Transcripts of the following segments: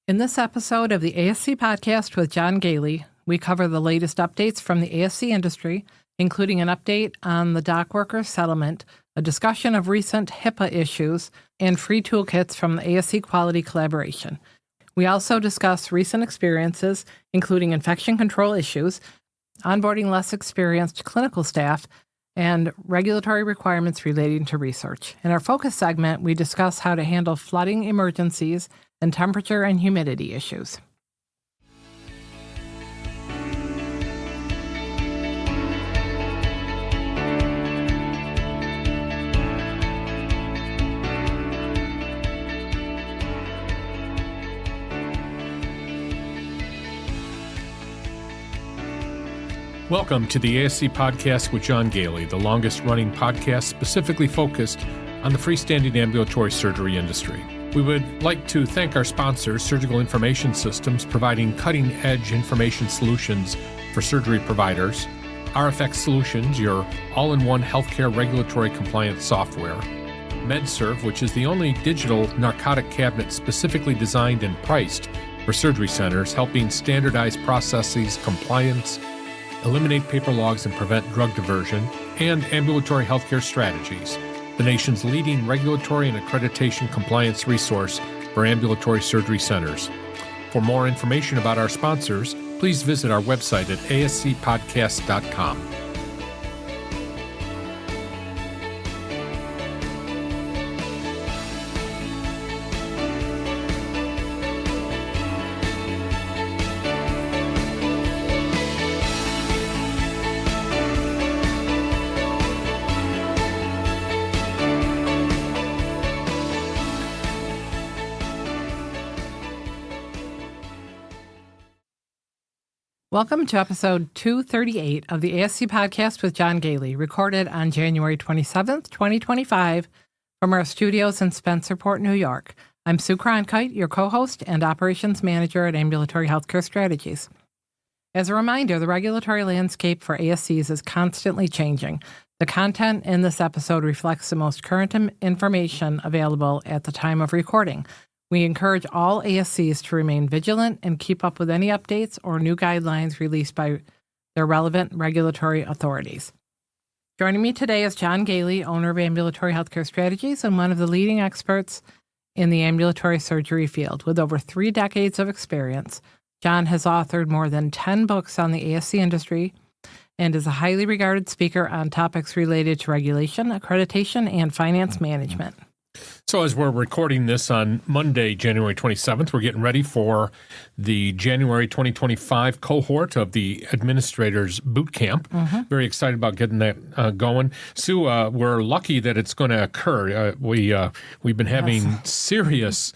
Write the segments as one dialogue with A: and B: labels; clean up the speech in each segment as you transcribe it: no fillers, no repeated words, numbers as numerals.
A: In this episode of the ASC Podcast with John Goehle, we cover the latest updates from the ASC industry, including an update on the dockworkers settlement, a discussion of recent HIPAA issues, and free toolkits from the ASC Quality Collaboration. We also discuss recent experiences, including infection control issues, onboarding less experienced clinical staff, and regulatory requirements relating to research. In our focus segment, we discuss how to handle flooding emergencies and temperature and humidity issues.
B: Welcome to the ASC Podcast with John Goehle, the longest-running podcast specifically focused on the freestanding ambulatory surgery industry. We would like to thank our sponsors, Surgical Information Systems, providing cutting-edge information solutions for surgery providers, RFX Solutions, your all-in-one healthcare regulatory compliance software, MedServ, which is the only digital narcotic cabinet specifically designed and priced for surgery centers, helping standardize processes, compliance, eliminate paper logs, and prevent drug diversion, and Ambulatory Healthcare Strategies, the nation's leading regulatory and accreditation compliance resource for ambulatory surgery centers. For more information about our sponsors, please visit our website at ascpodcast.com.
A: Welcome to episode 238 of the ASC Podcast with John Goehle, recorded on January 27th, 2025, from our studios in Spencerport, New York. I'm Sue Cronkite, your co-host and operations manager at Ambulatory Healthcare Strategies. As a reminder, the regulatory landscape for ASCs is constantly changing. The content in this episode reflects the most current information available at the time of recording. We encourage all ASCs to remain vigilant and keep up with any updates or new guidelines released by their relevant regulatory authorities. Joining me today is John Goehle, owner of Ambulatory Healthcare Strategies and one of the leading experts in the ambulatory surgery field. With over 3 decades of experience, John has authored more than 10 books on the ASC industry and is a highly regarded speaker on topics related to regulation, accreditation, and finance management.
B: So as we're recording this on Monday, January 27th, we're getting ready for the January 2025 cohort of the Administrators Boot Camp. Very excited about getting that going. Sue, we're lucky that it's going to occur. We've been having serious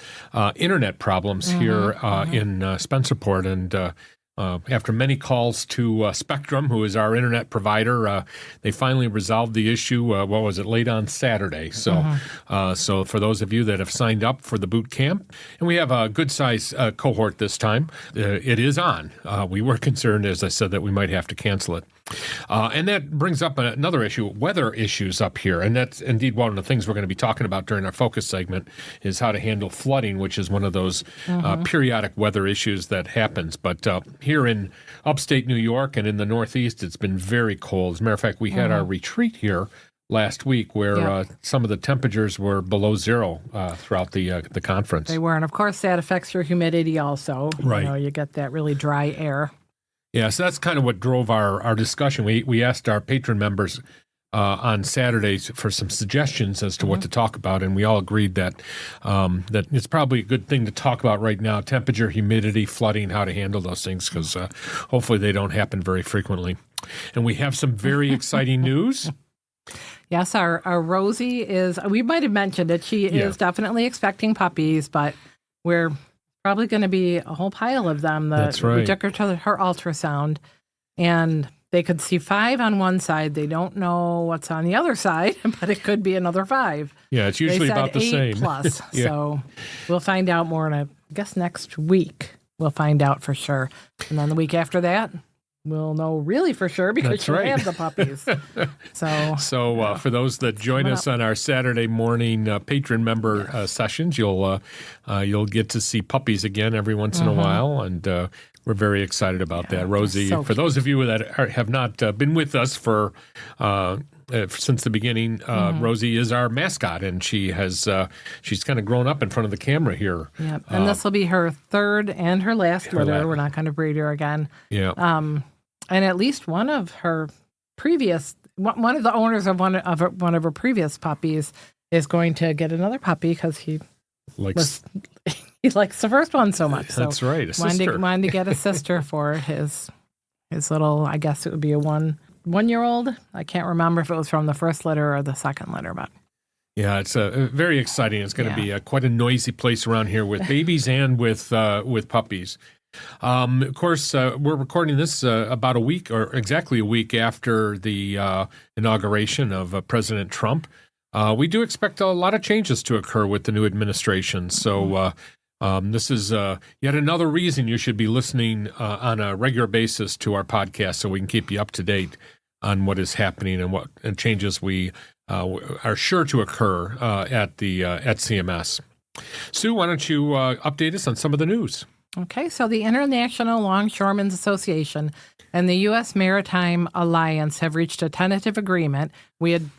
B: internet problems here in Spencerport, and after many calls to Spectrum, who is our internet provider, they finally resolved the issue, late on Saturday. So so for those of you that have signed up for the boot camp, and we have a good-sized cohort this time, it is on. We were concerned, as I said, that we might have to cancel it. And that brings up another issue, weather issues up here. And that's indeed one of the things we're going to be talking about during our focus segment is how to handle flooding, which is one of those periodic weather issues that happens. But here in upstate New York and in the Northeast, it's been very cold. As a matter of fact, we had our retreat here last week where some of the temperatures were below zero throughout the conference.
A: They were, and of course that affects your humidity also.
B: Right.
A: You know, you get that really dry air.
B: Yeah, so that's kind of what drove our discussion. We asked our patron members on Saturdays for some suggestions as to what to talk about, and we all agreed that that it's probably a good thing to talk about right now: temperature, humidity, flooding, how to handle those things, because hopefully they don't happen very frequently. And we have some very exciting news.
A: Yes, our Rosie is, we might have mentioned it, she is definitely expecting puppies, but we're probably going to be a whole pile of them.
B: That's right.
A: We took her to her ultrasound, and they could see 5 on one side. They don't know what's on the other side, but it could be another 5.
B: Yeah, it's usually about the same.
A: 8 plus. So we'll find out more in, I guess, next week. We'll find out for sure. And then the week after that, we'll know really for sure because
B: That's
A: she'll
B: right.
A: have the puppies. So
B: for those that join us on our Saturday morning patron member sessions, you'll get to see puppies again every once in a while, and we're very excited about that. Rosie, for those of you that have not been with us for since the beginning, Rosie is our mascot, and she's kind of grown up in front of the camera here.
A: Yep. And this will be her third and her last litter. We're not going to breed her again.
B: Yeah.
A: And at least one of her one of the owners of one of her previous puppies is going to get another puppy because he likes the first one so much.
B: That's right. A sister.
A: Wanted to get a sister for his little, I guess it would be a 1-year-old. I can't remember if it was from the first litter or the second litter, but.
B: Yeah, it's very exciting. It's going to be quite a noisy place around here with babies and with puppies. Of course, we're recording this about a week, or exactly a week after the inauguration of President Trump. We do expect a lot of changes to occur with the new administration. So this is yet another reason you should be listening on a regular basis to our podcast so we can keep you up to date on what is happening and what changes we are sure to occur at CMS. Sue, why don't you update us on some of the news?
A: Okay, so the International Longshoremen's Association and the U.S. Maritime Alliance have reached a tentative agreement. We had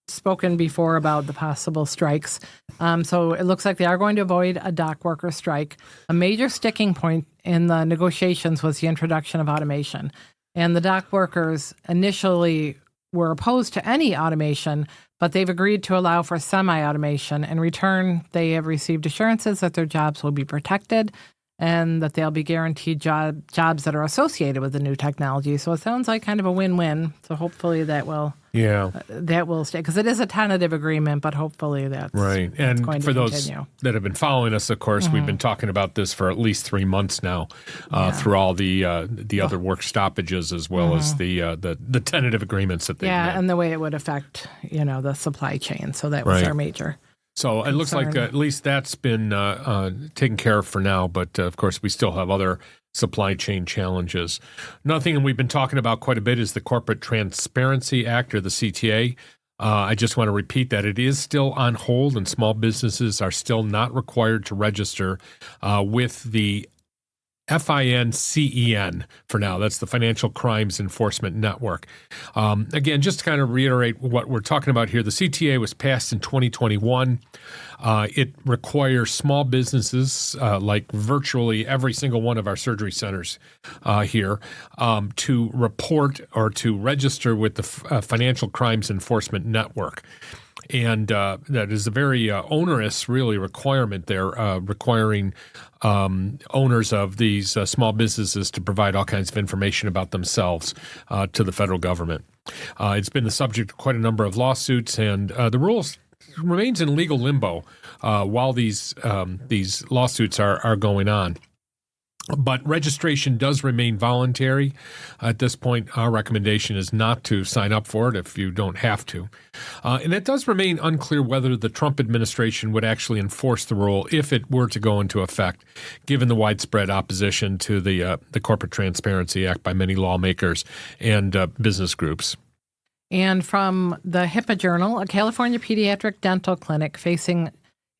A: spoken before about the possible strikes. So it looks like they are going to avoid a dock worker strike. A major sticking point in the negotiations was the introduction of automation. And the dock workers initially were opposed to any automation, but they've agreed to allow for semi-automation. In return, they have received assurances that their jobs will be protected and that they'll be guaranteed jobs that are associated with the new technology. So it sounds like kind of a win-win. So hopefully that will stay, because it is a tentative agreement, but hopefully that's
B: right. And
A: going
B: for
A: to
B: those
A: continue.
B: That have been following us, of course, we've been talking about this for at least 3 months now, through all the other work stoppages as well as the tentative agreements that they've made.
A: And the way it would affect the supply chain. So that was our major.
B: So it looks like at least that's been taken care of for now, but of course we still have other supply chain challenges. Another thing we've been talking about quite a bit is the Corporate Transparency Act, or the CTA. I just want to repeat that it is still on hold, and small businesses are still not required to register with the FINCEN for now. That's the Financial Crimes Enforcement Network. Again, just to kind of reiterate what we're talking about here, the CTA was passed in 2021. It requires small businesses, like virtually every single one of our surgery centers here, to report or to register with the Financial Crimes Enforcement Network. And that is a very onerous, really, requirement there, requiring owners of these small businesses to provide all kinds of information about themselves to the federal government. It's been the subject of quite a number of lawsuits, and the rules remains in legal limbo while these lawsuits are going on. But registration does remain voluntary. At this point, our recommendation is not to sign up for it if you don't have to. And it does remain unclear whether the Trump administration would actually enforce the rule if it were to go into effect, given the widespread opposition to the Corporate Transparency Act by many lawmakers and business groups.
A: And from the HIPAA Journal, a California pediatric dental clinic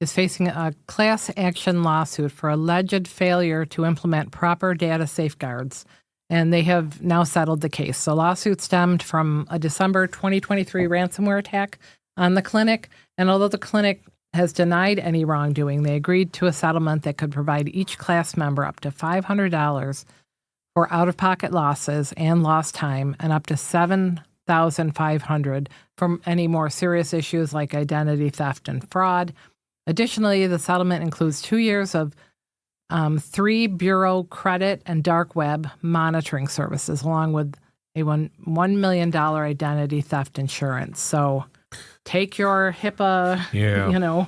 A: is facing a class action lawsuit for alleged failure to implement proper data safeguards, and they have now settled the case. The lawsuit stemmed from a December 2023 ransomware attack on the clinic, and although the clinic has denied any wrongdoing, they agreed to a settlement that could provide each class member up to $500 for out-of-pocket losses and lost time, and up to $7,500 from any more serious issues like identity theft and fraud. Additionally, the settlement includes 2 years of 3 bureau credit and dark web monitoring services, along with a $1 million identity theft insurance. So take your HIPAA,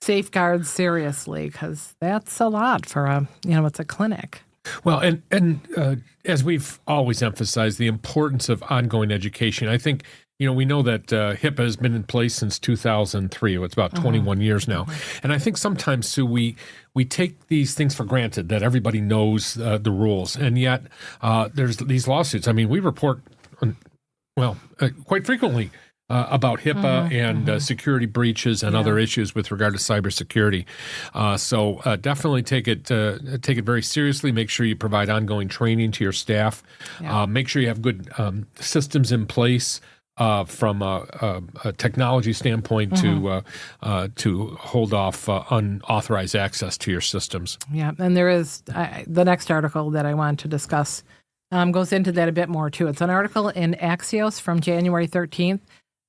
A: safeguards seriously, because that's a lot for it's a clinic.
B: Well, and as we've always emphasized, the importance of ongoing education. I think We know that HIPAA has been in place since 2003. It's about 21 years now. And I think sometimes, Sue, we take these things for granted that everybody knows the rules. And yet there's these lawsuits. I mean, we report, quite frequently about HIPAA and security breaches and other issues with regard to cybersecurity. So definitely take it very seriously. Make sure you provide ongoing training to your staff. Make sure you have good systems in place from a technology standpoint to hold off unauthorized access to your systems. Yeah,
A: and there is the next article that I want to discuss goes into that a bit more too. It's an article in Axios from January 13th.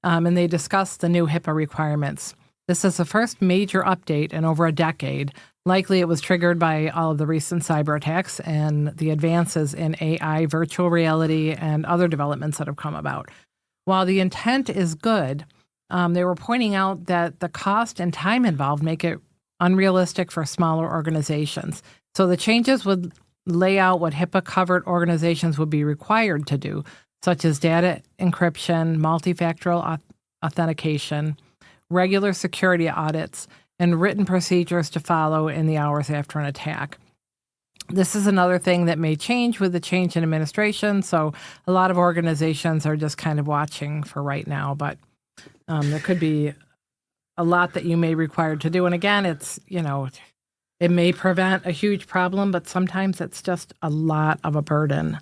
A: And they discuss the new HIPAA requirements. This is the first major update in over a decade. Likely it was triggered by all of the recent cyber attacks and the advances in AI, virtual reality, and other developments that have come about. While the intent is good, they were pointing out that the cost and time involved make it unrealistic for smaller organizations. So the changes would lay out what HIPAA-covered organizations would be required to do, such as data encryption, multifactor authentication, regular security audits, and written procedures to follow in the hours after an attack. This is another thing that may change with the change in administration, so a lot of organizations are just kind of watching for right now, but there could be a lot that you may be required to do. And again, it's, it may prevent a huge problem, but sometimes it's just a lot of a burden.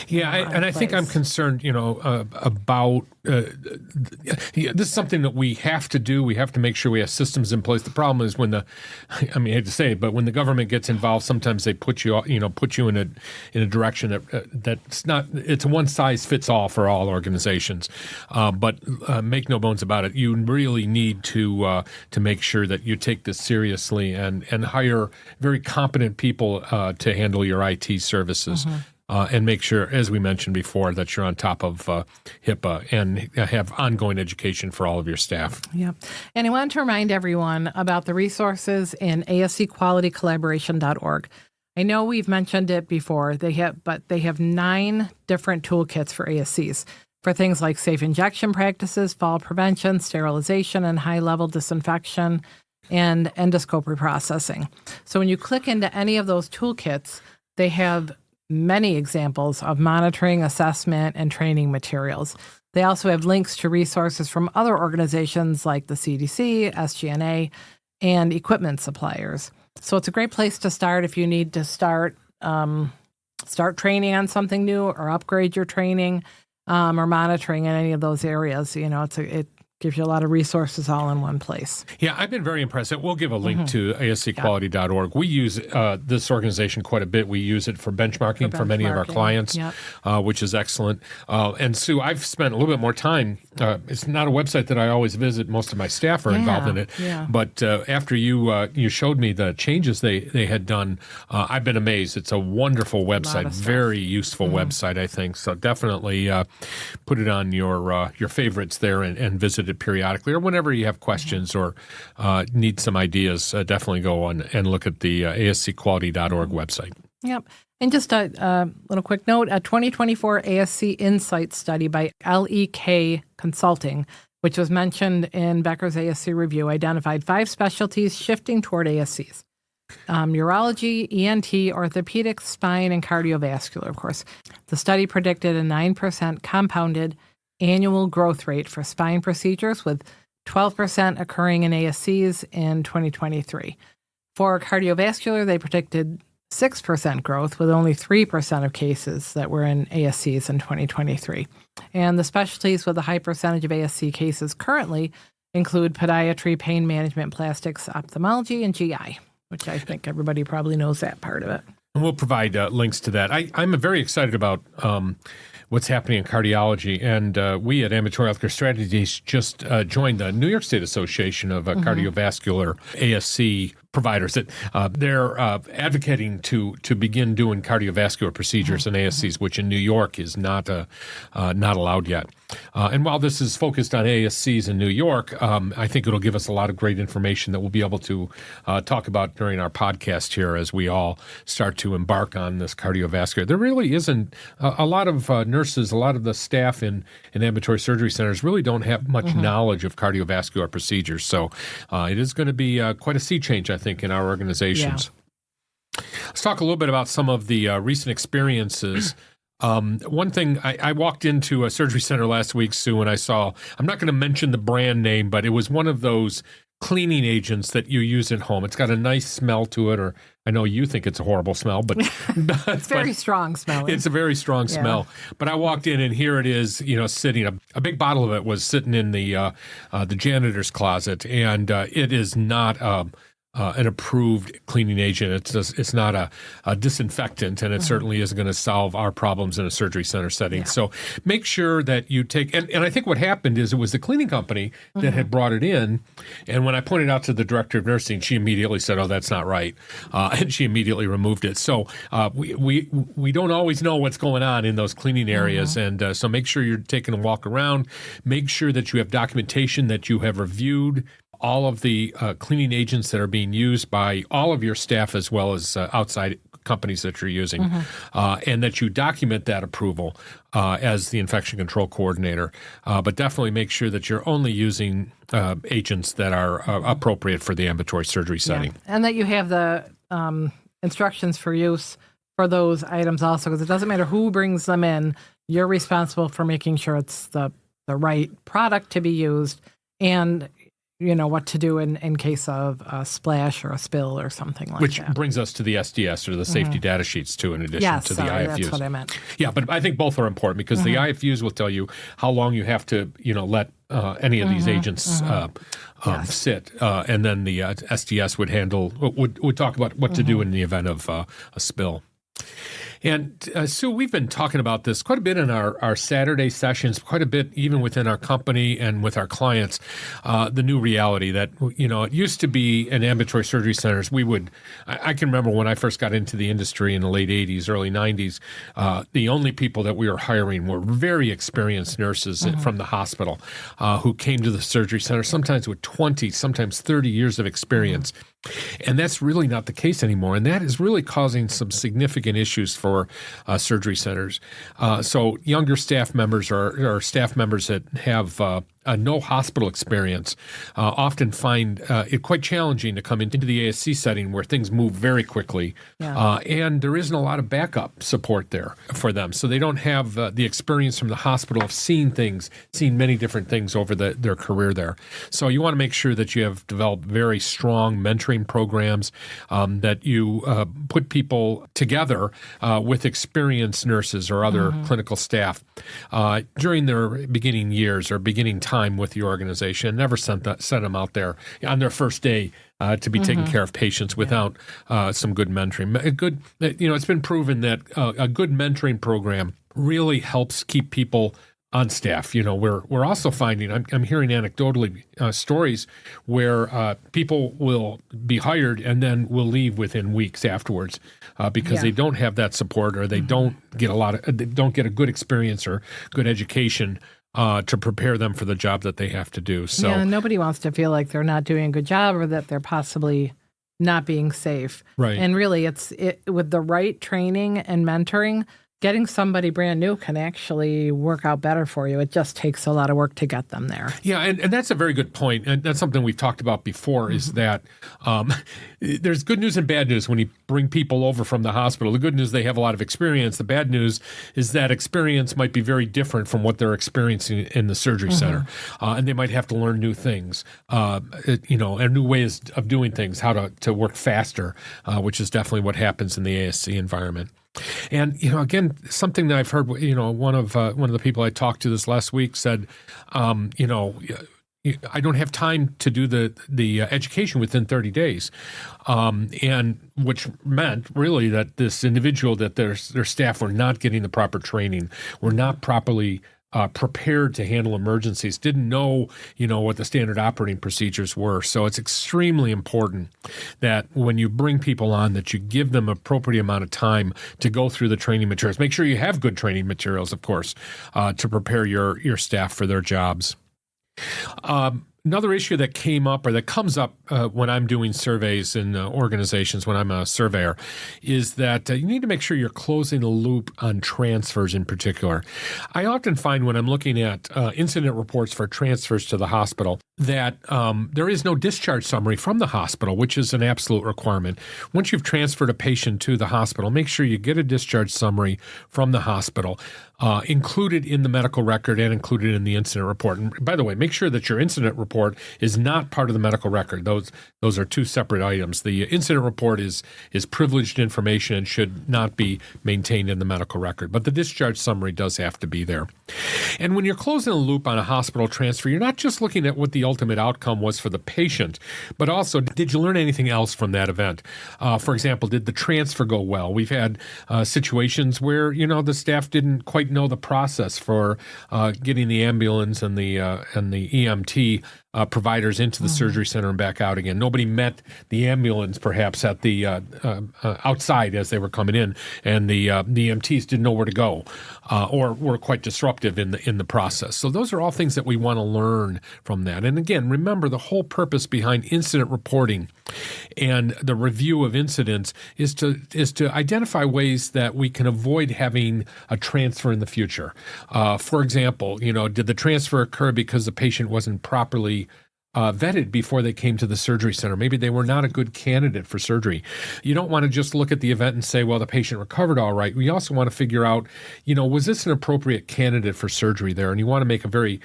B: Yeah, I think I'm concerned, about this is something that we have to do. We have to make sure we have systems in place. The problem is I hate to say it, but when the government gets involved, sometimes they put you in a direction that's not. It's a one size fits all for all organizations. But make no bones about it, you really need to make sure that you take this seriously and hire very competent people to handle your IT services. And make sure, as we mentioned before, that you're on top of HIPAA and have ongoing education for all of your staff.
A: Yeah. And I want to remind everyone about the resources in ASC-QualityCollaboration.org. I know we've mentioned it before, they have 9 different toolkits for ASCs for things like safe injection practices, fall prevention, sterilization, and high-level disinfection, and endoscope reprocessing. So when you click into any of those toolkits, they have many examples of monitoring, assessment, and training materials. They also have links to resources from other organizations like the CDC, SGNA, and equipment suppliers. So it's a great place to start if you need to start training on something new or upgrade your training or monitoring in any of those areas. It gives you a lot of resources all in one place.
B: Yeah, I've been very impressed. We'll give a link to ASCQuality.org. We use this organization quite a bit. We use it for benchmarking for many of our clients, which is excellent. And Sue, I've spent a little bit more time. It's not a website that I always visit. Most of my staff are involved in it. Yeah. But after you showed me the changes they had done, I've been amazed. It's a wonderful website, very useful website, I think. So definitely put it on your favorites there and visit it periodically, or whenever you have questions or need some ideas, definitely go on and look at the ASCQuality.org website.
A: Yep. And just a little quick note, a 2024 ASC Insights study by LEK Consulting, which was mentioned in Becker's ASC review, identified 5 specialties shifting toward ASCs. Urology, ENT, orthopedics, spine, and cardiovascular, of course. The study predicted a 9% compounded annual growth rate for spine procedures, with 12% occurring in ASCs in 2023. For cardiovascular, they predicted 6% growth, with only 3% of cases that were in ASCs in 2023. And the specialties with a high percentage of ASC cases currently include podiatry, pain management, plastics, ophthalmology, and GI, which I think everybody probably knows that part of it.
B: And we'll provide links to that. I'm very excited about what's happening in cardiology. And we at Ambulatory Healthcare Strategies just joined the New York State Association of Cardiovascular ASC providers that they're advocating to begin doing cardiovascular procedures in ASCs, which in New York is not allowed yet. And while this is focused on ASCs in New York, I think it'll give us a lot of great information that we'll be able to talk about during our podcast here as we all start to embark on this cardiovascular. There really isn't a lot of nurses, a lot of the staff in ambulatory surgery centers really don't have much knowledge of cardiovascular procedures. So it is going to be quite a sea change, I think, in our organizations. Yeah. Let's talk a little bit about some of the recent experiences. One thing, I walked into a surgery center last week, Sue, and I saw, I'm not going to mention the brand name, but it was one of those cleaning agents that you use at home. It's got a nice smell to it, or I know you think it's a horrible smell, but
A: it's very strong smell.
B: It's a very strong smell. But I walked in and here it is, sitting, a big bottle of it was sitting in the janitor's closet, and it is not an approved cleaning agent. It's not a disinfectant, and it certainly isn't going to solve our problems in a surgery center setting. Yeah. So make sure that you take, and I think what happened is it was the cleaning company that had brought it in, and when I pointed out to the director of nursing, she immediately said, "Oh, that's not right," and she immediately removed it. So we don't always know what's going on in those cleaning areas, and so make sure you're taking a walk around. Make sure that you have documentation that you have reviewed all of the cleaning agents that are being used by all of your staff as well as outside companies that you're using, and that you document that approval as the infection control coordinator. But definitely make sure that you're only using agents that are appropriate for the ambulatory surgery setting.
A: Yeah. And that you have the instructions for use for those items also, because it doesn't matter who brings them in, you're responsible for making sure it's the right product to be used, and what to do in case of a splash or a spill or something like
B: that. Which brings us to the SDS, or the safety data sheets, too, in addition to the IFUs.
A: That's what I meant.
B: Yeah, but I think both are important because the IFUs will tell you how long you have to, let any of these agents sit, and then the SDS would talk about what to do in the event of a spill. And Sue, we've been talking about this quite a bit in our Saturday sessions, quite a bit even within our company and with our clients, the new reality that, it used to be in ambulatory surgery centers, I can remember when I first got into the industry in the late 80s, early 90s, the only people that we were hiring were very experienced nurses from the hospital who came to the surgery center, sometimes with 20, sometimes 30 years of experience. And that's really not the case anymore. And that is really causing some significant issues for surgery centers. So younger staff members or staff members that have no hospital experience often find it quite challenging to come into the ASC setting where things move very quickly. Yeah. And there isn't a lot of backup support there for them. So they don't have the experience from the hospital of seeing many different things over their career there. So you want to make sure that you have developed very strong mentoring programs, that you put people together with experienced nurses or other clinical staff during their beginning years or beginning time with the organization. Never send them out there on their first day to be taking care of patients without some good mentoring. It's been proven that a good mentoring program really helps keep people on staff. We're also finding, I'm hearing anecdotally stories where people will be hired and then will leave within weeks afterwards because they don't have that support, or they don't get a good experience or good education to prepare them for the job that they have to do. So
A: nobody wants to feel like they're not doing a good job or that they're possibly not being safe.
B: Right.
A: And really, it's with the right training and mentoring, getting somebody brand new can actually work out better for you. It just takes a lot of work to get them there.
B: Yeah, and that's a very good point. And that's something we've talked about before, is that there's good news and bad news when you bring people over from the hospital. The good news, they have a lot of experience. The bad news is that experience might be very different from what they're experiencing in the surgery center. And they might have to learn new things, and new ways of doing things, how to work faster, which is definitely what happens in the ASC environment. And again, something that I've heard, one of the people I talked to this last week said, I don't have time to do the education within 30 days, and which meant really that this individual, that their staff were not getting the proper training, were not properly prepared to handle emergencies, didn't know, what the standard operating procedures were. So it's extremely important that when you bring people on, that you give them appropriate amount of time to go through the training materials. Make sure you have good training materials, of course, to prepare your staff for their jobs. Another issue that came up or that comes up when I'm doing surveys in organizations, when I'm a surveyor, is that you need to make sure you're closing the loop on transfers in particular. I often find when I'm looking at incident reports for transfers to the hospital that there is no discharge summary from the hospital, which is an absolute requirement. Once you've transferred a patient to the hospital, make sure you get a discharge summary from the hospital. Included in the medical record and included in the incident report. And by the way, make sure that your incident report is not part of the medical record. Those are two separate items. The incident report is privileged information and should not be maintained in the medical record. But the discharge summary does have to be there. And when you're closing a loop on a hospital transfer, you're not just looking at what the ultimate outcome was for the patient, but also did you learn anything else from that event? For example, did the transfer go well? We've had situations where, the staff didn't quite know the process for getting the ambulance and the EMT providers into the surgery center and back out again. Nobody met the ambulance perhaps at the outside as they were coming in, and the EMTs didn't know where to go, or were quite disruptive in the process. So those are all things that we want to learn from that. And again, remember the whole purpose behind incident reporting and the review of incidents is to identify ways that we can avoid having a transfer in the future. For example, did the transfer occur because the patient wasn't properly vetted before they came to the surgery center? Maybe they were not a good candidate for surgery. You don't want to just look at the event and say, well, the patient recovered all right. We also want to figure out, was this an appropriate candidate for surgery there? And you want to make a very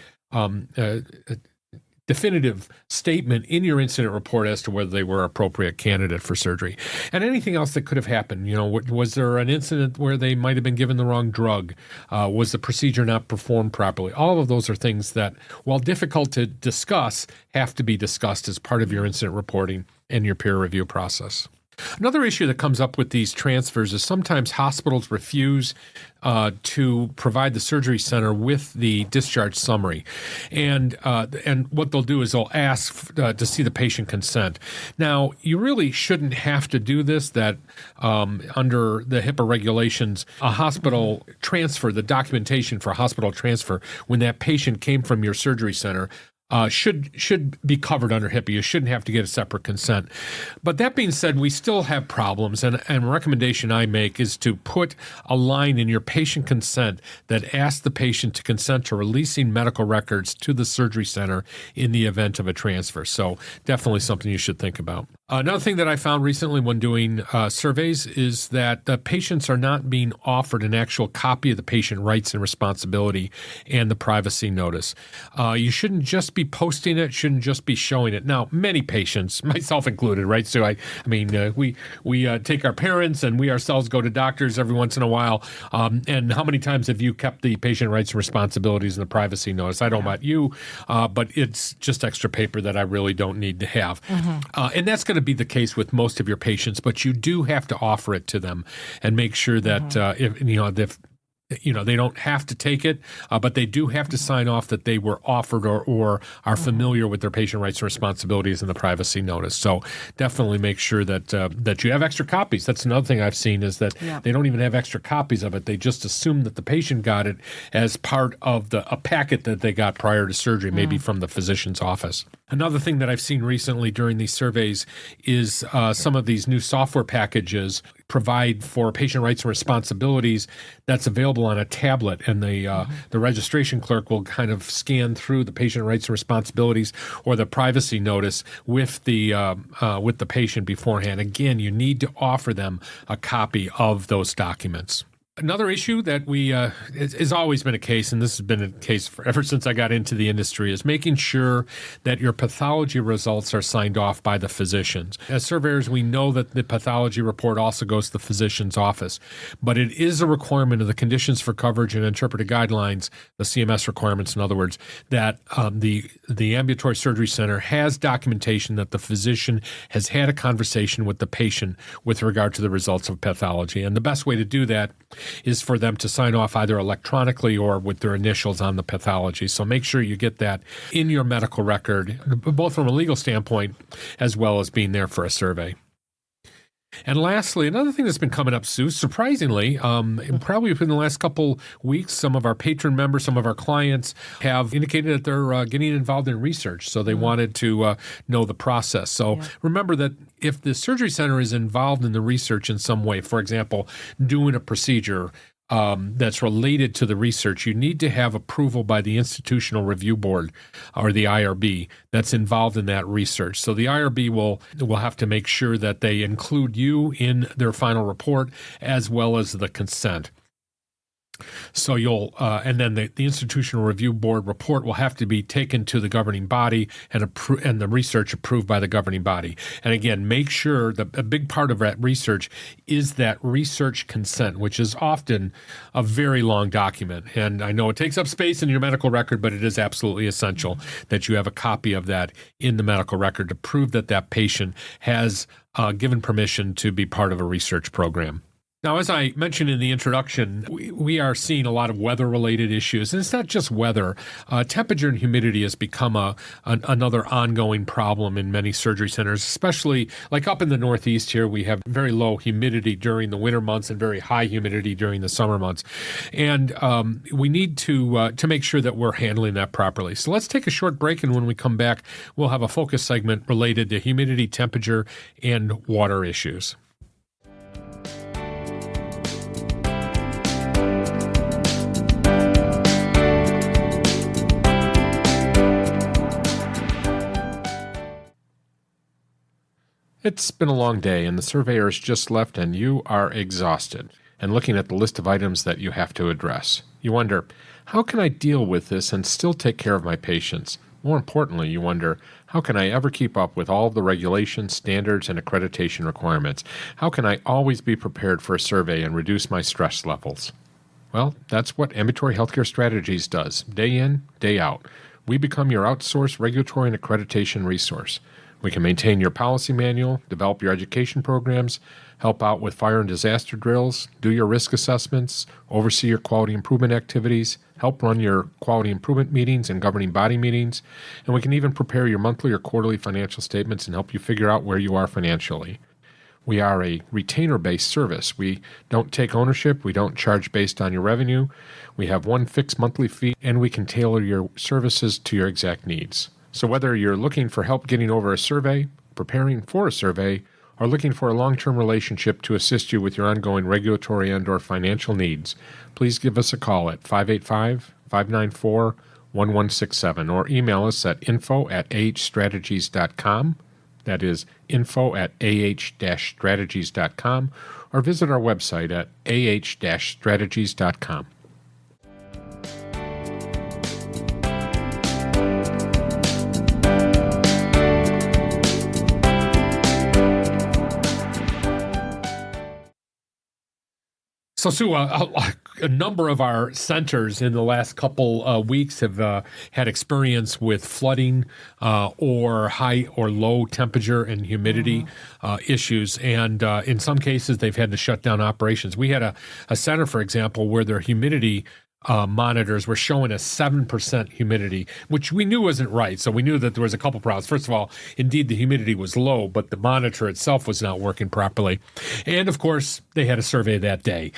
B: definitive statement in your incident report as to whether they were an appropriate candidate for surgery. And anything else that could have happened. Was there an incident where they might have been given the wrong drug? Was the procedure not performed properly? All of those are things that, while difficult to discuss, have to be discussed as part of your incident reporting and your peer review process. Another issue that comes up with these transfers is sometimes hospitals refuse to provide the surgery center with the discharge summary. And what they'll do is they'll ask to see the patient consent. Now, you really shouldn't have to do this, that under the HIPAA regulations, a hospital transfer, the documentation for a hospital transfer, when that patient came from your surgery center, should be covered under HIPAA. You shouldn't have to get a separate consent. But that being said, we still have problems, and a recommendation I make is to put a line in your patient consent that asks the patient to consent to releasing medical records to the surgery center in the event of a transfer. So definitely something you should think about. Another thing that I found recently when doing surveys is that the patients are not being offered an actual copy of the patient rights and responsibility and the privacy notice. You shouldn't just be posting it, shouldn't just be showing it. Now, many patients, myself included, right? So we take our parents and we ourselves go to doctors every once in a while. And how many times have you kept the patient rights and responsibilities and the privacy notice? I don't know about you, but it's just extra paper that I really don't need to have. And that's going to be the case with most of your patients, but you do have to offer it to them and make sure that if they don't have to take it, but they do have to sign off that they were offered or are familiar with their patient rights and responsibilities and the privacy notice. So definitely make sure that you have extra copies. That's another thing I've seen is that they don't even have extra copies of it. They just assume that the patient got it as part of a packet that they got prior to surgery, maybe from the physician's office. Another thing that I've seen recently during these surveys is some of these new software packages provide for patient rights and responsibilities that's available on a tablet, and the registration clerk will kind of scan through the patient rights and responsibilities or the privacy notice with the patient beforehand. Again, you need to offer them a copy of those documents. Another issue that has always been a case, and this has been a case ever since I got into the industry, is making sure that your pathology results are signed off by the physicians. As surveyors, we know that the pathology report also goes to the physician's office, but it is a requirement of the conditions for coverage and interpreted guidelines, the CMS requirements, in other words, that the ambulatory surgery center has documentation that the physician has had a conversation with the patient with regard to the results of pathology. And the best way to do that is for them to sign off either electronically or with their initials on the pathology. So make sure you get that in your medical record, both from a legal standpoint as well as being there for a survey. And lastly, another thing that's been coming up, Sue, surprisingly, probably within the last couple weeks, some of our patron members, some of our clients have indicated that they're getting involved in research. So they wanted to know the process. So remember that if the surgery center is involved in the research in some way, for example, doing a procedure that's related to the research, you need to have approval by the Institutional Review Board, or the IRB, that's involved in that research. So the IRB will have to make sure that they include you in their final report as well as the consent. So you'll, and then the Institutional Review Board report will have to be taken to the governing body and the research approved by the governing body. And again, make sure that a big part of that research is that research consent, which is often a very long document. And I know it takes up space in your medical record, but it is absolutely essential that you have a copy of that in the medical record to prove that that patient has given permission to be part of a research program. Now, as I mentioned in the introduction, we are seeing a lot of weather-related issues. And it's not just weather. Temperature and humidity has become another ongoing problem in many surgery centers, especially like up in the Northeast here. We have very low humidity during the winter months and very high humidity during the summer months. And we need to make sure that we're handling that properly. So let's take a short break, and when we come back, we'll have a focus segment related to humidity, temperature, and water issues. It's been a long day, and the surveyor's just left, and you are exhausted. And looking at the list of items that you have to address, you wonder, how can I deal with this and still take care of my patients? More importantly, you wonder, how can I ever keep up with all of the regulations, standards, and accreditation requirements? How can I always be prepared for a survey and reduce my stress levels? Well, that's what Ambulatory Healthcare Strategies does, day in, day out. We become your outsourced regulatory and accreditation resource. We can maintain your policy manual, develop your education programs, help out with fire and disaster drills, do your risk assessments, oversee your quality improvement activities, help run your quality improvement meetings and governing body meetings, and we can even prepare your monthly or quarterly financial statements and help you figure out where you are financially. We are a retainer-based service. We don't take ownership. We don't charge based on your revenue. We have one fixed monthly fee, and we can tailor your services to your exact needs. So whether you're looking for help getting over a survey, preparing for a survey, or looking for a long-term relationship to assist you with your ongoing regulatory and/or financial needs, please give us a call at 585-594-1167 or email us at info@ahstrategies.com. That is info@ah-strategies.com, or visit our website at ah-strategies.com. So, Sue, a number of our centers in the last couple weeks have had experience with flooding or high or low temperature and humidity issues. And in some cases, they've had to shut down operations. We had a center, for example, where their humidity monitors were showing a 7% humidity, which we knew wasn't right. So we knew that there was a couple problems. First of all, indeed, the humidity was low, but the monitor itself was not working properly. And of course, they had a survey that day.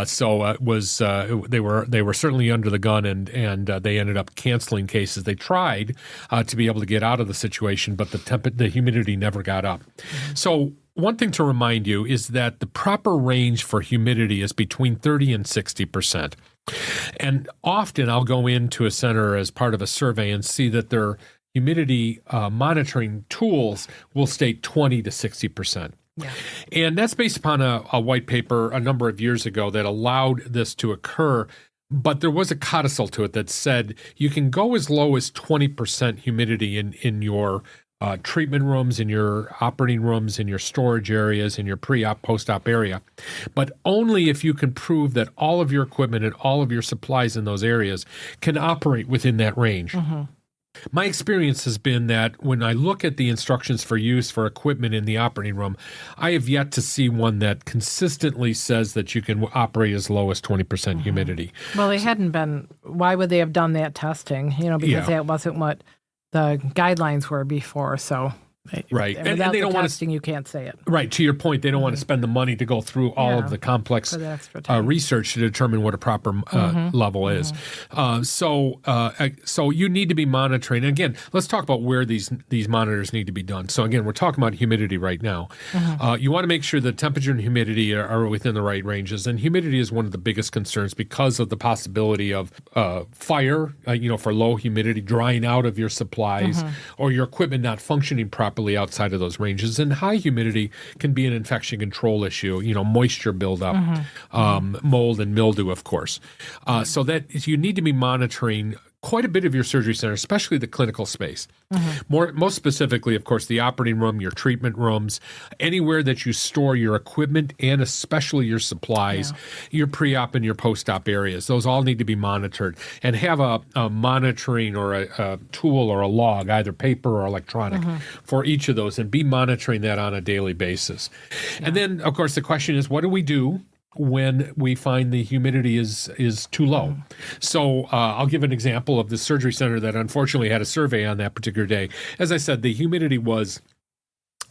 B: So it was they were certainly under the gun, and they ended up canceling cases. They tried to be able to get out of the situation, but the humidity never got up. So one thing to remind you is that the proper range for humidity is between 30 and 60%. And often I'll go into a center as part of a survey and see that their humidity monitoring tools will state 20 to 60%. Yeah. And that's based upon a white paper a number of years ago that allowed this to occur. But there was a codicil to it that said you can go as low as 20% humidity in your treatment rooms, in your operating rooms, in your storage areas, in your pre-op, post-op area, but only if you can prove that all of your equipment and all of your supplies in those areas can operate within that range. Mm-hmm. My experience has been that when I look at the instructions for use for equipment in the operating room, I have yet to see one that consistently says that you can operate as low as 20% humidity.
A: Well, they hadn't been. Why would they have done that testing? Because that wasn't what the guidelines were before. So.
B: Right.
A: And they don't want testing, you can't say it.
B: Right. To your point, they don't want to spend the money to go through all of the complex research to determine what a proper level is. So you need to be monitoring. And again, let's talk about where these monitors need to be done. So again, we're talking about humidity right now. You want to make sure the temperature and humidity are within the right ranges. And humidity is one of the biggest concerns because of the possibility of fire, for low humidity, drying out of your supplies or your equipment not functioning properly outside of those ranges. And high humidity can be an infection control issue, moisture buildup, mold and mildew, of course. So that you need to be monitoring quite a bit of your surgery center, especially the clinical space. Most specifically, of course, the operating room, your treatment rooms, anywhere that you store your equipment and especially your supplies, your pre-op and your post-op areas. Those all need to be monitored and have a monitoring or a tool or a log, either paper or electronic, for each of those and be monitoring that on a daily basis. And then, of course, the question is, what do we do when we find the humidity is too low? So I'll give an example of the surgery center that unfortunately had a survey on that particular day. As I said, the humidity was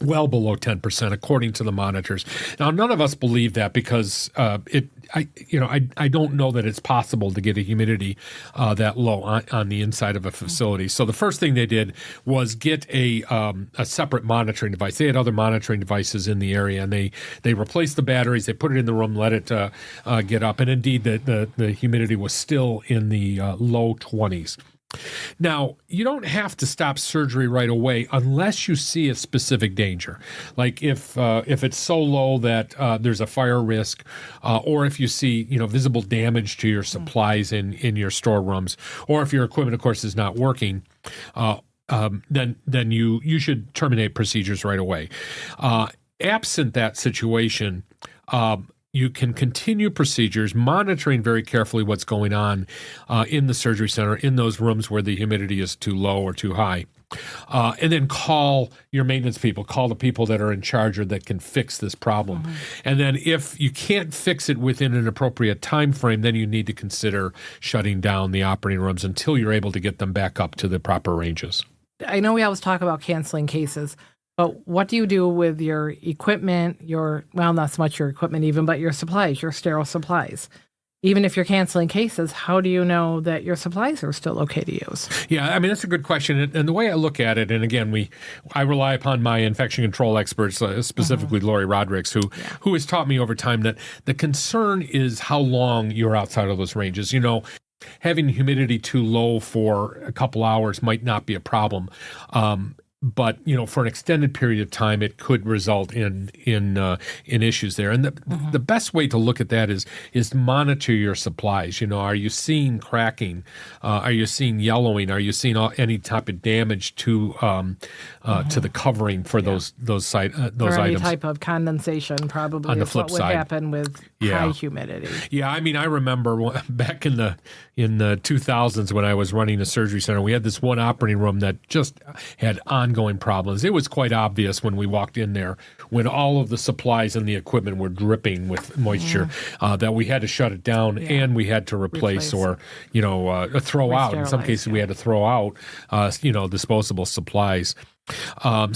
B: well below 10%, according to the monitors. Now, none of us believe that because I don't know that it's possible to get a humidity that low on the inside of a facility. So the first thing they did was get a separate monitoring device. They had other monitoring devices in the area, and they replaced the batteries. They put it in the room, let it get up, and indeed the humidity was still in the low 20s. Now, you don't have to stop surgery right away unless you see a specific danger. Like if it's so low that there's a fire risk, or if you see visible damage to your supplies in your storerooms, or if your equipment, of course, is not working, then you should terminate procedures right away. Absent that situation, you can continue procedures, monitoring very carefully what's going on in the surgery center, in those rooms where the humidity is too low or too high. And then call your maintenance people, call the people that are in charge or that can fix this problem. And then if you can't fix it within an appropriate time frame, then you need to consider shutting down the operating rooms until you're able to get them back up to the proper ranges.
A: I know we always talk about canceling cases. But what do you do with your equipment, not so much your equipment even, but your supplies, your sterile supplies? Even if you're canceling cases, how do you know that your supplies are still okay to use?
B: Yeah, I mean, that's a good question. And the way I look at it, and again, I rely upon my infection control experts, specifically Lori Rodericks, who has taught me over time that the concern is how long you're outside of those ranges. Having humidity too low for a couple hours might not be a problem. But for an extended period of time, it could result in issues there. And the best way to look at that is monitor your supplies. Are you seeing cracking? Are you seeing yellowing? Are you seeing any type of damage to the covering for those items?
A: Any type of condensation, probably.
B: On the flip
A: side, what would happen with high humidity.
B: Yeah, I mean, I remember back in the 2000s when I was running a surgery center, we had this one operating room that just had ongoing problems. It was quite obvious when we walked in there, when all of the supplies and the equipment were dripping with moisture, that we had to shut it down and we had to replace or throw out. In some cases, we had to throw out disposable supplies. To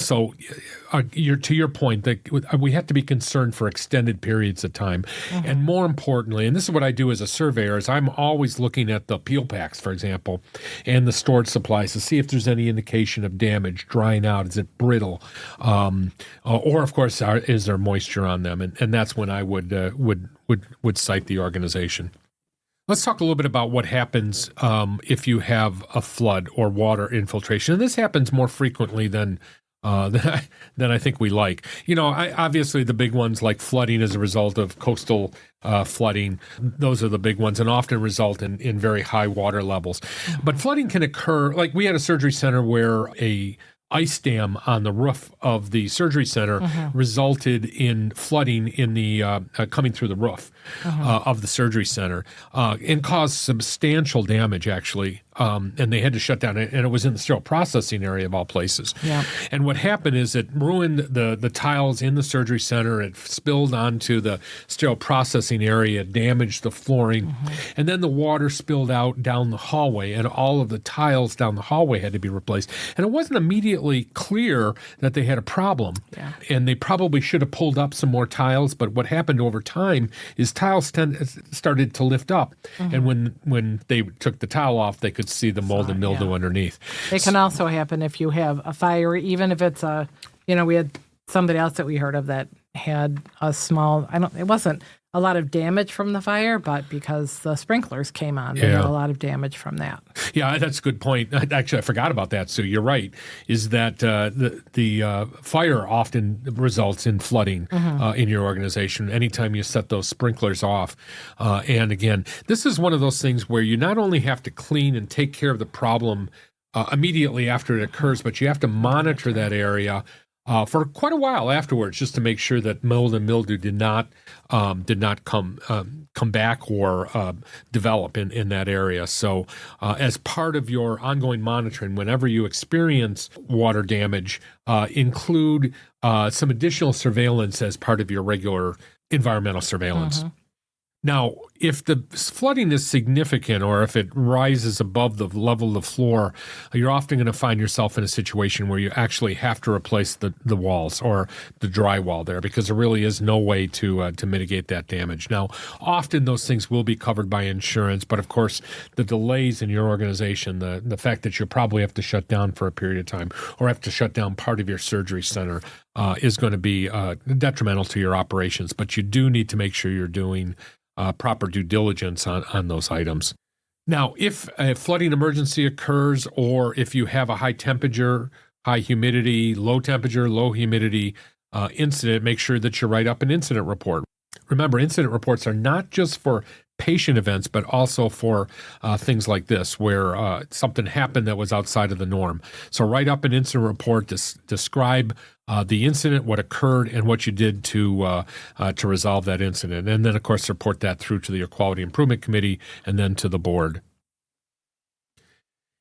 B: your point, that we have to be concerned for extended periods of time. And more importantly, and this is what I do as a surveyor, is I'm always looking at the peel packs, for example, and the stored supplies to see if there's any indication of damage, drying out, is it brittle, or of course, is there moisture on them? And that's when I would cite the organization. Let's talk a little bit about what happens if you have a flood or water infiltration. And this happens more frequently than I think we like. Obviously the big ones like flooding as a result of coastal flooding, those are the big ones and often result in very high water levels. But flooding can occur, like we had a surgery center where a ice dam on the roof of the surgery center resulted in flooding in the coming through the roof. of the surgery center and caused substantial damage, actually. And they had to shut down, and it was in the sterile processing area of all places.
A: Yeah.
B: And what happened is it ruined the tiles in the surgery center. It spilled onto the sterile processing area, damaged the flooring, and then the water spilled out down the hallway, and all of the tiles down the hallway had to be replaced. And it wasn't immediately clear that they had a problem, and they probably should have pulled up some more tiles, but what happened over time is tiles started to lift up, and when they took the tile off, they could see the mold and mildew underneath.
A: It can also happen if you have a fire, even if it's we had somebody else that we heard of that had a small, it wasn't a lot of damage from the fire, but because the sprinklers came on, they had a lot of damage from that.
B: Yeah, that's a good point. Actually, I forgot about that, Sue. You're right, is that the fire often results in flooding in your organization anytime you set those sprinklers off. And again, this is one of those things where you not only have to clean and take care of the problem immediately after it occurs, but you have to monitor that area for quite a while afterwards, just to make sure that mold and mildew did not come back or develop in that area. So, as part of your ongoing monitoring, whenever you experience water damage, include some additional surveillance as part of your regular environmental surveillance. Now, if the flooding is significant or if it rises above the level of the floor, you're often going to find yourself in a situation where you actually have to replace the walls or the drywall there, because there really is no way to mitigate that damage. Now, often those things will be covered by insurance, but of course, the delays in your organization, the fact that you probably have to shut down for a period of time or have to shut down part of your surgery center is going to be detrimental to your operations. But you do need to make sure you're doing proper due diligence on those items. Now, if a flooding emergency occurs, or if you have a high temperature, high humidity, low temperature, low humidity incident, make sure that you write up an incident report. Remember, incident reports are not just for patient events, but also for things like this, where something happened that was outside of the norm. So write up an incident report, describe the incident, what occurred, and what you did to resolve that incident. And then, of course, report that through to your Quality Improvement Committee and then to the board.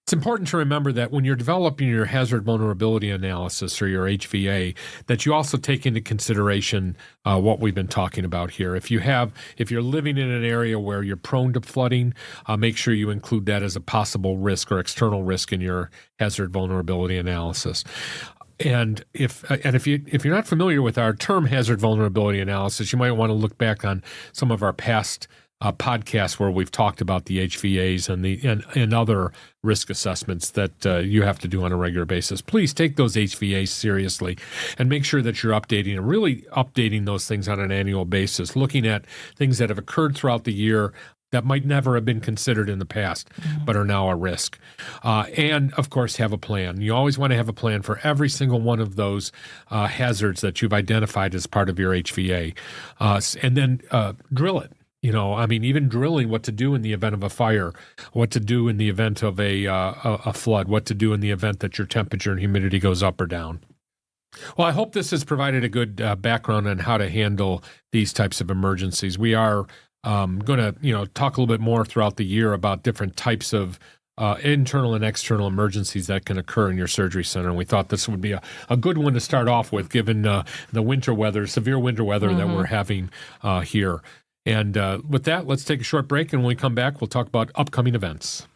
B: It's important to remember that when you're developing your hazard vulnerability analysis or your HVA, that you also take into consideration what we've been talking about here. If you're living in an area where you're prone to flooding, make sure you include that as a possible risk or external risk in your hazard vulnerability analysis. And if you're not familiar with our term hazard vulnerability analysis, you might want to look back on some of our past podcasts where we've talked about the HVAs and other risk assessments that you have to do on a regular basis. Please take those HVAs seriously and make sure that you're updating and really updating those things on an annual basis, looking at things that have occurred throughout the year that might never have been considered in the past, but are now a risk. And, of course, have a plan. You always want to have a plan for every single one of those hazards that you've identified as part of your HVA. And then drill it. Even drilling what to do in the event of a fire, what to do in the event of a flood, what to do in the event that your temperature and humidity goes up or down. Well, I hope this has provided a good background on how to handle these types of emergencies. We are going to talk a little bit more throughout the year about different types of internal and external emergencies that can occur in your surgery center. And we thought this would be a good one to start off with, given the winter weather, severe winter weather that we're having here. And with that, let's take a short break, and when we come back, we'll talk about upcoming events.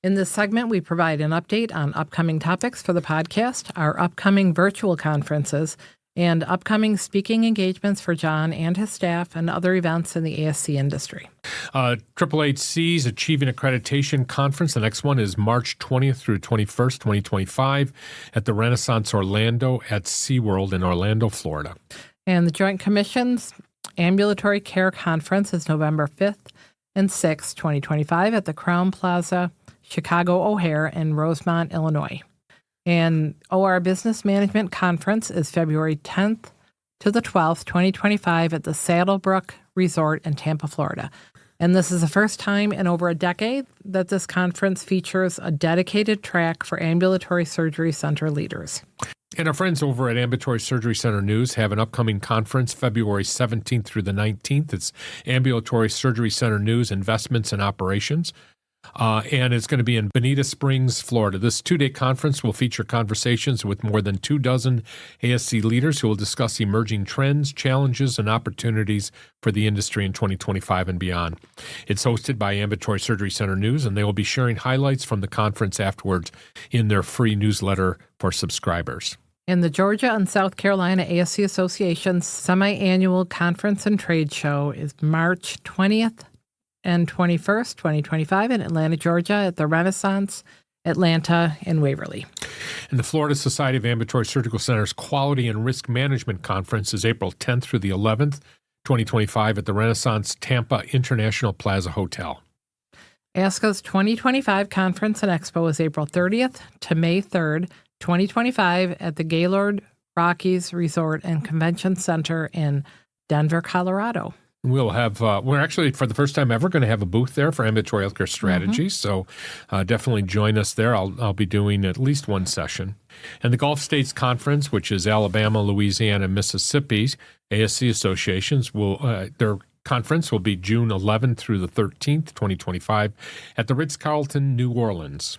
A: In this segment, we provide an update on upcoming topics for the podcast, our upcoming virtual conferences, and upcoming speaking engagements for John and his staff and other events in the ASC industry.
B: HHC's Achieving Accreditation Conference. The next one is March 20th through 21st, 2025 at the Renaissance Orlando at SeaWorld in Orlando, Florida.
A: And the Joint Commission's Ambulatory Care Conference is November 5th and 6th, 2025 at the Crowne Plaza, Chicago O'Hare in Rosemont, Illinois. And OR Business Management Conference is February 10th to the 12th, 2025 at the Saddlebrook Resort in Tampa, Florida. And this is the first time in over a decade that this conference features a dedicated track for ambulatory surgery center leaders.
B: And our friends over at Ambulatory Surgery Center News have an upcoming conference February 17th through the 19th. It's Ambulatory Surgery Center News Investments and Operations. And it's going to be in Bonita Springs, Florida. This 2-day conference will feature conversations with more than 24 ASC leaders who will discuss emerging trends, challenges, and opportunities for the industry in 2025 and beyond. It's hosted by Ambulatory Surgery Center News, and they will be sharing highlights from the conference afterwards in their free newsletter for subscribers.
A: And the Georgia and South Carolina ASC Association's semi-annual conference and trade show is March 20th and 21st, 2025 in Atlanta, Georgia at the Renaissance Atlanta in Waverly.
B: And the Florida Society of Ambulatory Surgical Centers Quality and Risk Management Conference is April 10th through the 11th, 2025 at the Renaissance Tampa International Plaza Hotel.
A: ASCA's 2025 Conference and Expo is April 30th to May 3rd, 2025 at the Gaylord Rockies Resort and Convention Center in Denver, Colorado.
B: We'll have, we're actually, for the first time ever, going to have a booth there for ambulatory healthcare strategies. So definitely join us there. I'll be doing at least one session. And the Gulf States Conference, which is Alabama, Louisiana, and Mississippi's ASC associations, their conference will be June 11th through the 13th, 2025, at the Ritz-Carlton, New Orleans.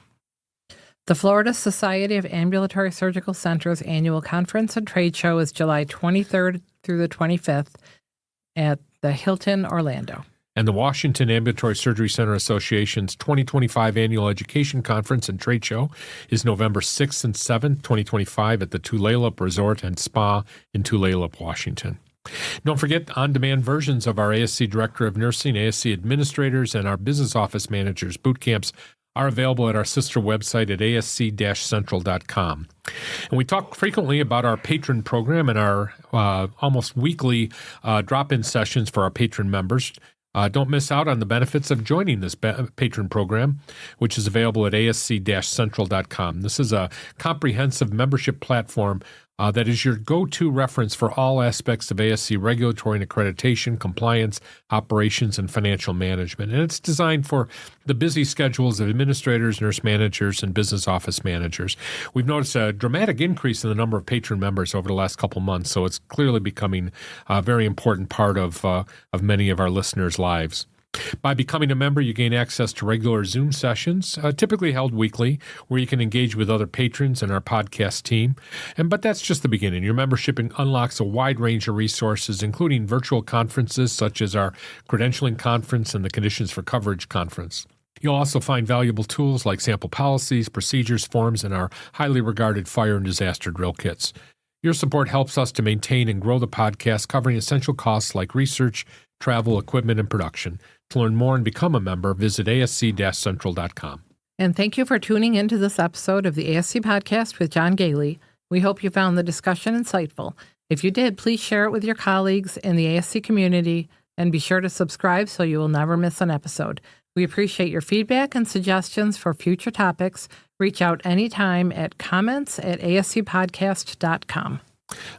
A: The Florida Society of Ambulatory Surgical Centers annual conference and trade show is July 23rd through the 25th at the Hilton, Orlando.
B: And the Washington Ambulatory Surgery Center Association's 2025 Annual Education Conference and Trade Show is November 6th and 7th, 2025 at the Tulalip Resort and Spa in Tulalip, Washington. Don't forget on-demand versions of our ASC Director of Nursing, ASC Administrators, and our Business Office Managers boot camps are available at our sister website at ASC-Central.com. And we talk frequently about our Patron Program and our almost weekly drop-in sessions for our patron members. Don't miss out on the benefits of joining this Patron Program, which is available at ASC-Central.com. This is a comprehensive membership platform that is your go-to reference for all aspects of ASC regulatory and accreditation, compliance, operations, and financial management. And it's designed for the busy schedules of administrators, nurse managers, and business office managers. We've noticed a dramatic increase in the number of patron members over the last couple months, so it's clearly becoming a very important part of many of our listeners' lives. By becoming a member, you gain access to regular Zoom sessions, typically held weekly, where you can engage with other patrons and our podcast team. But that's just the beginning. Your membership unlocks a wide range of resources, including virtual conferences such as our credentialing conference and the Conditions for Coverage conference. You'll also find valuable tools like sample policies, procedures, forms, and our highly regarded fire and disaster drill kits. Your support helps us to maintain and grow the podcast, covering essential costs like research, travel, equipment, and production. To learn more and become a member, visit ASC-Central.com.
A: And thank you for tuning into this episode of the ASC Podcast with John Goehle. We hope you found the discussion insightful. If you did, please share it with your colleagues in the ASC community and be sure to subscribe so you will never miss an episode. We appreciate your feedback and suggestions for future topics. Reach out anytime at comments@ascpodcast.com.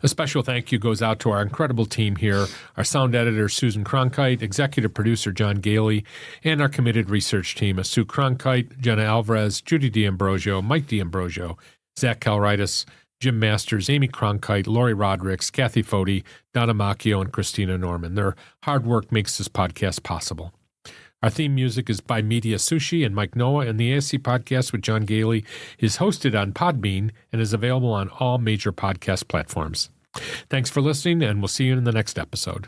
B: A special thank you goes out to our incredible team here, our sound editor, Susan Cronkite, executive producer, John Goehle, and our committed research team, Sue Cronkite, Jenna Alvarez, Judy D'Ambrosio, Mike D'Ambrosio, Zach Calritis, Jim Masters, Amy Cronkite, Lori Rodericks, Kathy Foti, Donna Macchio, and Christina Norman. Their hard work makes this podcast possible. Our theme music is by Media Sushi and Mike Noah, and the ASC Podcast with John Goehle is hosted on Podbean and is available on all major podcast platforms. Thanks for listening, and we'll see you in the next episode.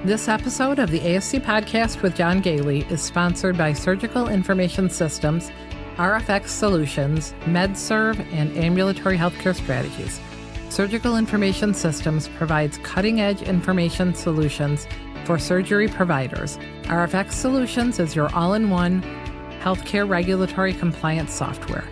A: This episode of the ASC Podcast with John Goehle is sponsored by Surgical Information Systems, RFX Solutions, MedServ, and Ambulatory Healthcare Strategies. Surgical Information Systems provides cutting-edge information solutions for surgery providers. RFX Solutions is your all-in-one healthcare regulatory compliance software.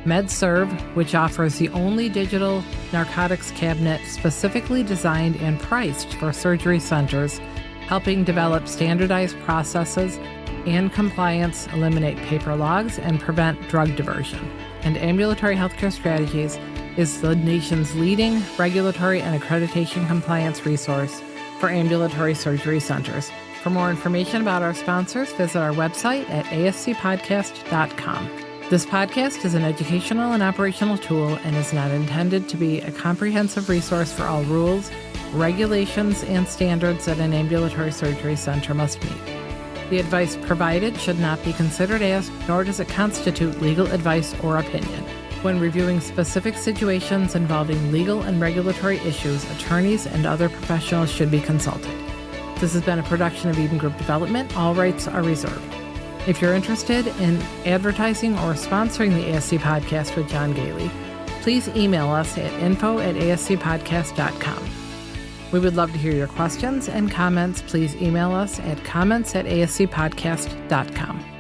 A: MedServ, which offers the only digital narcotics cabinet specifically designed and priced for surgery centers, helping develop standardized processes and compliance, eliminate paper logs, and prevent drug diversion. And Ambulatory Healthcare Strategies is the nation's leading regulatory and accreditation compliance resource for ambulatory surgery centers. For more information about our sponsors, visit our website at ascpodcast.com. This podcast is an educational and operational tool and is not intended to be a comprehensive resource for all rules, regulations, and standards that an ambulatory surgery center must meet. The advice provided should not be considered as, nor does it constitute legal advice or opinion. When reviewing specific situations involving legal and regulatory issues, attorneys and other professionals should be consulted. This has been a production of Eden Group Development. All rights are reserved. If you're interested in advertising or sponsoring the ASC Podcast with John Goehle, please email us at info@ascpodcast.com. We would love to hear your questions and comments. Please email us at comments@ascpodcast.com.